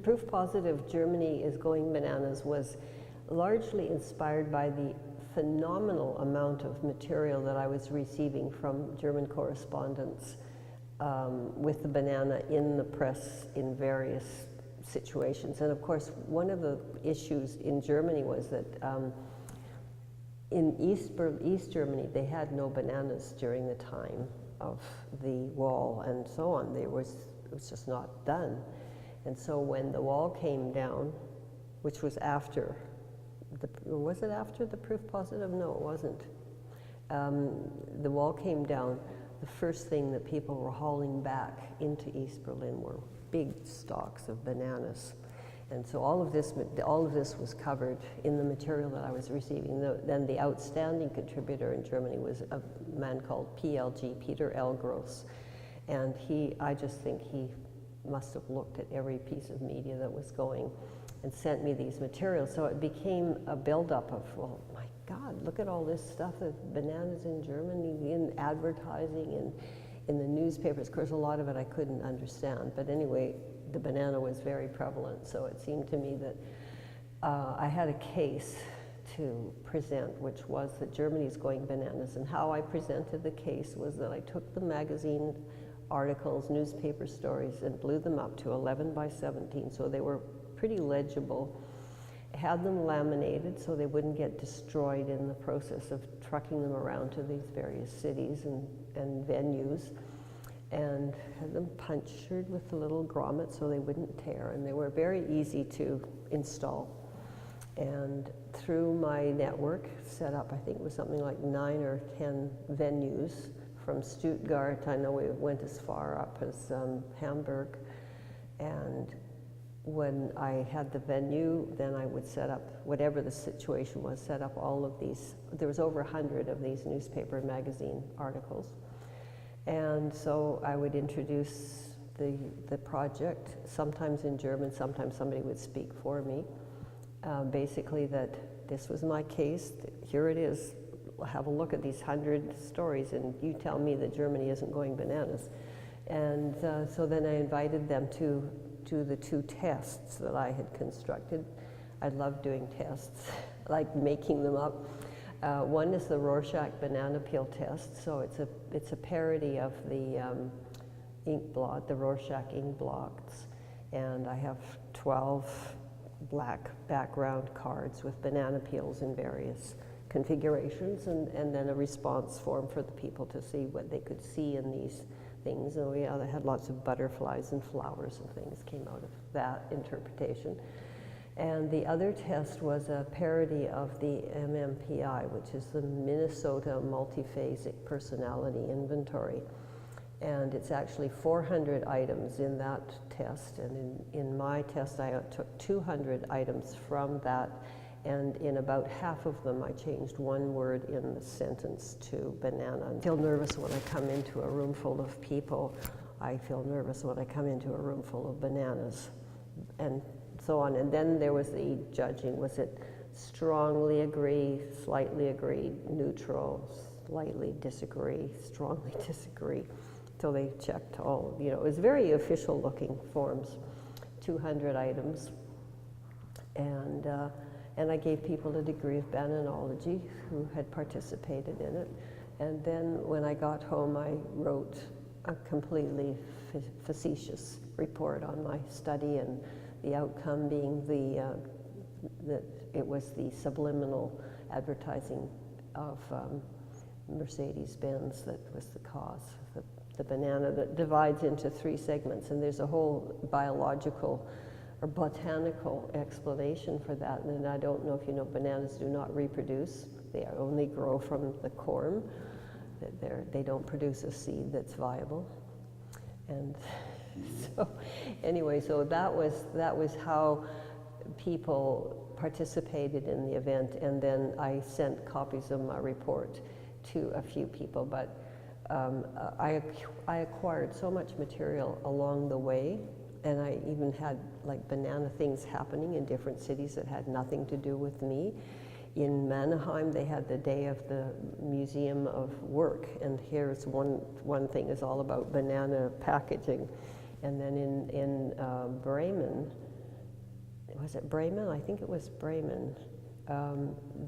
Proof Positive Germany is Going Bananas was largely inspired by the phenomenal amount of material that I was receiving from German correspondents with the banana in the press in various situations. And of course, one of the issues in Germany was that in East Germany, they had no bananas during the time of the wall and so on. It was just not done. And so when the wall came down, which was after, was it after the Proof Positive? No, it wasn't. The wall came down. The first thing that people were hauling back into East Berlin were big stalks of bananas. And so all of this was covered in the material that I was receiving. Then the outstanding contributor in Germany was a man called PLG, Peter L. Gross. And I just think he must have looked at every piece of media that was going and sent me these materials. So it became a buildup of, well, my God, look at all this stuff, the bananas in Germany, in advertising and in the newspapers. Of course, a lot of it I couldn't understand. But anyway, the banana was very prevalent. So it seemed to me that I had a case to present, which was that Germany's going bananas. And how I presented the case was that I took the magazine articles, newspaper stories, and blew them up to 11 by 17, so they were pretty legible. Had them laminated so they wouldn't get destroyed in the process of trucking them around to these various cities and venues, and had them punctured with the little grommets so they wouldn't tear, and they were very easy to install. And through my network, set up, I think it was something like 9 or 10 venues from Stuttgart. I know we went as far up as Hamburg. And when I had the venue, then I would set up, whatever the situation was, set up all of these. There was over 100 of these newspaper and magazine articles. And so I would introduce the project, sometimes in German, sometimes somebody would speak for me. Basically that this was my case, here it is, have a look at these 100 stories and you tell me that Germany isn't going bananas. And so then I invited them to do the 2 tests that I had constructed. I love doing tests, like making them up. One is the Rorschach banana peel test. So it's a parody of the ink blot, the Rorschach ink blots. And I have 12 black background cards with banana peels in various configurations, and then a response form for the people to see what they could see in these things. And they had lots of butterflies and flowers and things came out of that interpretation. And the other test was a parody of the MMPI, which is the Minnesota Multiphasic Personality Inventory. And it's actually 400 items in that test. And in my test, I took 200 items from that. And in about half of them, I changed one word in the sentence to banana. I feel nervous when I come into a room full of people. I feel nervous when I come into a room full of bananas, and so on. And then there was the judging. Was it strongly agree, slightly agree, neutral, slightly disagree, strongly disagree? So they checked all, it was very official looking forms, 200 items. And I gave people a degree of bananology who had participated in it. And then when I got home, I wrote a completely facetious report on my study, and the outcome being that it was the subliminal advertising of Mercedes-Benz that was the cause. The banana that divides into 3 segments, and there's a whole biological or botanical explanation for that. And I don't know if you know, bananas do not reproduce. They only grow from the corm. They don't produce a seed that's viable. And so anyway, so that was how people participated in the event. And then I sent copies of my report to a few people. But I acquired so much material along the way. And I even had like banana things happening in different cities that had nothing to do with me. In Mannheim, they had the day of the Museum of Work, and here's one thing is all about banana packaging. And then in Bremen, was it Bremen? I think it was Bremen.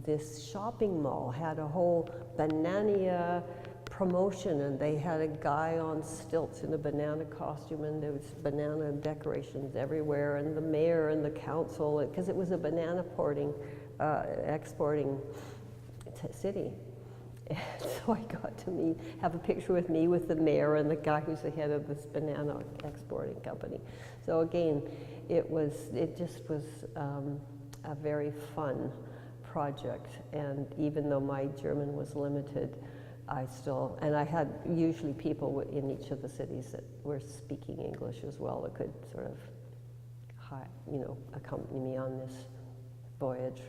This shopping mall had a whole Banania promotion, and they had a guy on stilts in a banana costume, and there was banana decorations everywhere, and the mayor and the council, because it was a banana exporting city. And so I got to have a picture with me with the mayor and the guy who's the head of this banana exporting company. So again, it just was a very fun project, and even though my German was limited, and I had usually people in each of the cities that were speaking English as well that could sort of, accompany me on this voyage.